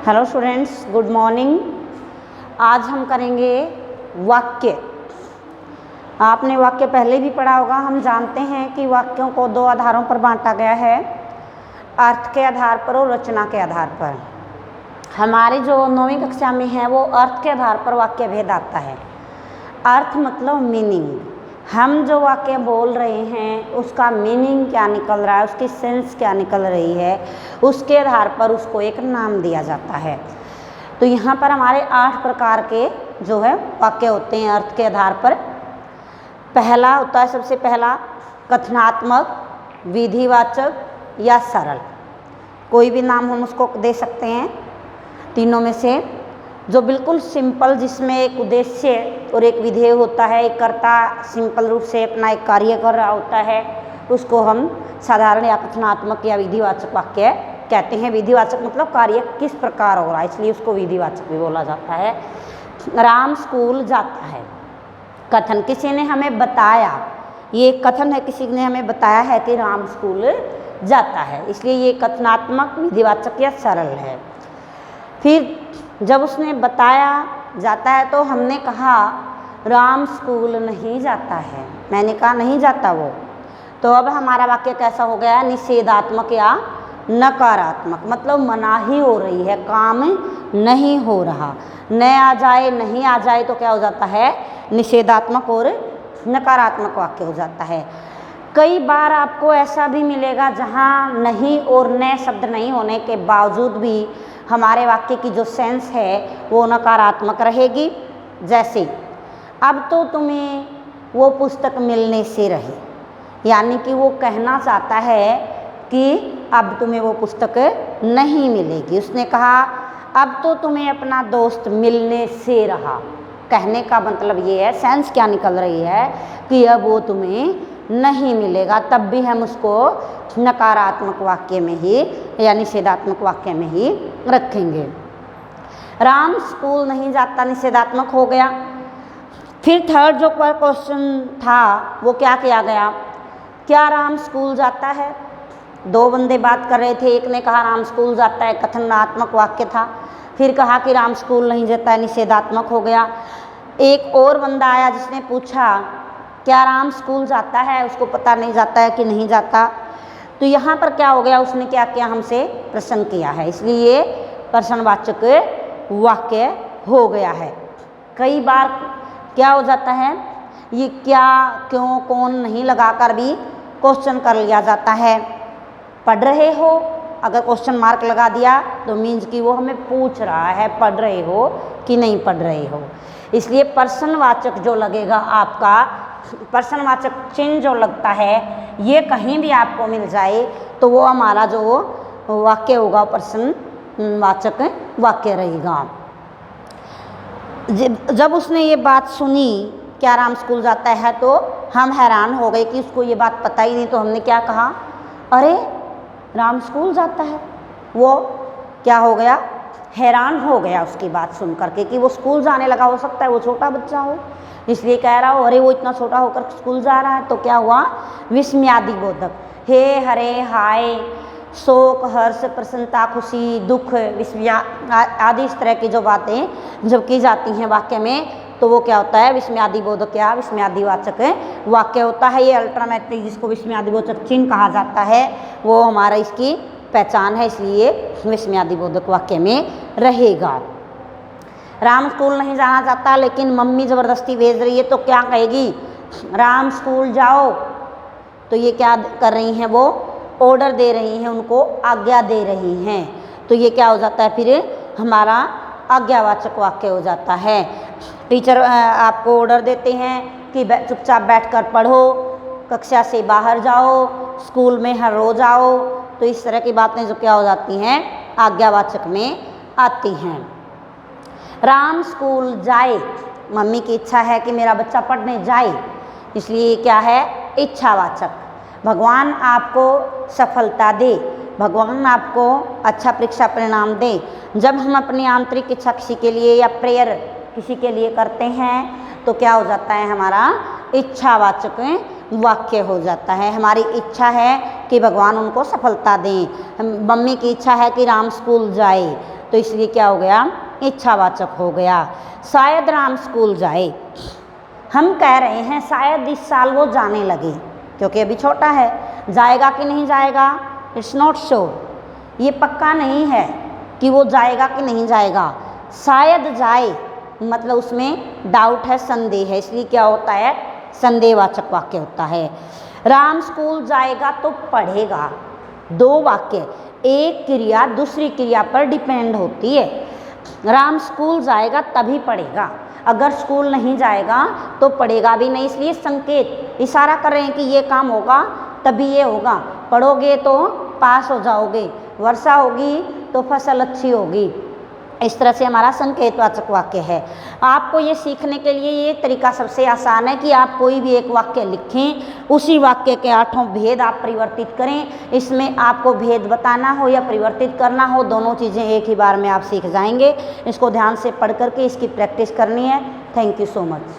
Hello students, good morning. आज हम करेंगे वाक्य। आपने वाक्य पहले भी पढ़ा होगा। हम जानते हैं कि वाक्यों को दो आधारों पर बांटा गया है, अर्थ के आधार पर और रचना के आधार पर। हमारे जो 9वीं कक्षा में है वो अर्थ के आधार पर वाक्य भेद आता है। अर्थ मतलब मीनिंग, हम जो वाक्य बोल रहे हैं उसका मीनिंग क्या निकल रहा है, उसकी सेंस क्या निकल रही है, उसके आधार पर उसको एक नाम दिया जाता है। तो यहाँ पर हमारे 8 प्रकार के जो है वाक्य होते हैं अर्थ के आधार पर। पहला होता है, सबसे पहला कथनात्मक, विधिवाचक या सरल। कोई भी नाम हम उसको दे सकते हैं तीनों में से। जो बिल्कुल सिंपल, जिसमें एक उद्देश्य और एक विधेय होता है, एक कर्ता सिंपल रूप से अपना एक कार्य कर रहा होता है, उसको हम साधारण या कथनात्मक या विधिवाचक वाक्य कहते हैं। विधिवाचक मतलब कार्य किस प्रकार हो रहा है, इसलिए उसको विधिवाचक भी बोला जाता है। राम स्कूल जाता है, कथन, किसी ने हमें बताया, ये कथन है, किसी ने हमें बताया है कि राम स्कूल जाता है, इसलिए ये कथनात्मक, विधिवाचक या सरल है। फिर जब उसने बताया जाता है तो हमने कहा राम स्कूल नहीं जाता है, मैंने कहा नहीं जाता वो, तो अब हमारा वाक्य कैसा हो गया? निषेधात्मक या नकारात्मक, मतलब मनाही हो रही है, काम नहीं हो रहा। न आ जाए, नहीं आ जाए तो क्या हो जाता है? निषेधात्मक और नकारात्मक वाक्य हो जाता है। कई बार आपको ऐसा भी मिलेगा जहाँ नहीं और न शब्द नहीं होने के बावजूद भी हमारे वाक्य की जो सेंस है वो नकारात्मक रहेगी। जैसे अब तो तुम्हें वो पुस्तक मिलने से रही, यानी कि वो कहना चाहता है कि अब तुम्हें वो पुस्तक नहीं मिलेगी। उसने कहा अब तो तुम्हें अपना दोस्त मिलने से रहा, कहने का मतलब ये है, सेंस क्या निकल रही है कि अब वो तुम्हें नहीं मिलेगा। तब भी हम उसको नकारात्मक वाक्य में ही या निषेधात्मक वाक्य में ही रखेंगे। राम स्कूल नहीं जाता निषेधात्मक हो गया। फिर थर्ड जो क्वेश्चन था वो क्या किया गया? क्या राम स्कूल जाता है? दो बंदे बात कर रहे थे, एक ने कहा राम स्कूल जाता है, कथनात्मक वाक्य था। फिर कहा कि राम स्कूल नहीं जाता है, निषेधात्मक हो गया। एक और बंदा आया जिसने पूछा क्या राम स्कूल जाता है, उसको पता नहीं जाता है कि नहीं जाता। तो यहाँ पर क्या हो गया? उसने क्या किया? हमसे प्रश्न किया है, इसलिए ये प्रश्नवाचक वाक्य हो गया है। कई बार क्या हो जाता है, ये क्या, क्यों, कौन नहीं लगाकर भी क्वेश्चन कर लिया जाता है। पढ़ रहे हो, अगर क्वेश्चन मार्क लगा दिया तो मीन्स कि वो हमें पूछ रहा है पढ़ रहे हो कि नहीं पढ़ रहे हो। इसलिए प्रश्नवाचक जो लगेगा आपका, प्रश्नवाचक चिन्ह जो लगता है, ये कहीं भी आपको मिल जाए तो वो हमारा जो वाक्य होगा प्रश्नवाचक वाक्य रहेगा। जब उसने ये बात सुनी क्या राम स्कूल जाता है तो हम हैरान हो गए कि उसको ये बात पता ही नहीं। तो हमने क्या कहा? अरे राम स्कूल जाता है। वो क्या हो गया? हैरान हो गया उसकी बात सुन करके कि वो स्कूल जाने लगा। हो सकता है वो छोटा बच्चा हो, इसलिए कह रहा हो अरे वो इतना छोटा होकर स्कूल जा रहा है। तो क्या हुआ? विस्मयादि बोधक, हे हरे हाय, शोक, हर्ष, प्रसन्नता, खुशी, दुख, विस्मया आदि इस तरह की जो बातें जब की जाती हैं वाक्य में तो वो क्या होता है? विस्मयादि बोधक या विस्मयादिवाचक वाक्य होता है। ये अल्टरनेटली जिसको विस्मयादिवाचक चिन्ह कहा जाता है वो हमारा इसकी पहचान है, इसलिए विस्मयादिबोधक वाक्य में रहेगा। राम स्कूल नहीं जाना चाहता लेकिन मम्मी ज़बरदस्ती भेज रही है तो क्या कहेगी? राम स्कूल जाओ। तो ये क्या कर रही हैं? वो ऑर्डर दे रही हैं, उनको आज्ञा दे रही हैं। तो ये क्या हो जाता है? फिर हमारा आज्ञावाचक वाक्य हो जाता है। टीचर आपको ऑर्डर देते हैं कि चुपचाप बैठकर पढ़ो, कक्षा से बाहर जाओ, स्कूल में हर रोज़ आओ। तो इस तरह की बातें जो क्या हो जाती हैं? आज्ञावाचक में आती हैं। राम स्कूल जाए, मम्मी की इच्छा है कि मेरा बच्चा पढ़ने जाए, इसलिए क्या है? इच्छावाचक। भगवान आपको सफलता दे, भगवान आपको अच्छा परीक्षा परिणाम दे। जब हम अपनी आंतरिक इच्छा किसी के लिए या प्रेयर किसी के लिए करते हैं तो क्या हो जाता है? हमारा इच्छावाचक वाक्य हो जाता है। हमारी इच्छा है कि भगवान उनको सफलता दें। मम्मी की इच्छा है कि राम स्कूल जाए, तो इसलिए क्या हो गया, इच्छावाचक हो गया। शायद राम स्कूल जाए, हम कह रहे हैं शायद इस साल वो जाने लगे, क्योंकि अभी छोटा है। जाएगा कि नहीं जाएगा, इट्स नॉट श्योर, ये पक्का नहीं है कि वो जाएगा कि नहीं जाएगा। शायद जाए मतलब उसमें डाउट है, संदेह है, इसलिए क्या होता है, संदेहवाचक वाक्य होता है। राम स्कूल जाएगा तो पढ़ेगा, दो वाक्य, एक क्रिया दूसरी क्रिया पर डिपेंड होती है। राम स्कूल जाएगा तभी पढ़ेगा, अगर स्कूल नहीं जाएगा तो पढ़ेगा भी नहीं, इसलिए संकेत इशारा कर रहे हैं कि ये काम होगा तभी ये होगा। पढ़ोगे तो पास हो जाओगे, वर्षा होगी तो फसल अच्छी होगी। इस तरह से हमारा संकेतवाचक वाक्य है। आपको ये सीखने के लिए ये तरीका सबसे आसान है कि आप कोई भी एक वाक्य लिखें, उसी वाक्य के 8 भेद आप परिवर्तित करें। इसमें आपको भेद बताना हो या परिवर्तित करना हो, दोनों चीज़ें एक ही बार में आप सीख जाएंगे। इसको ध्यान से पढ़ करके इसकी प्रैक्टिस करनी है। Thank you so much.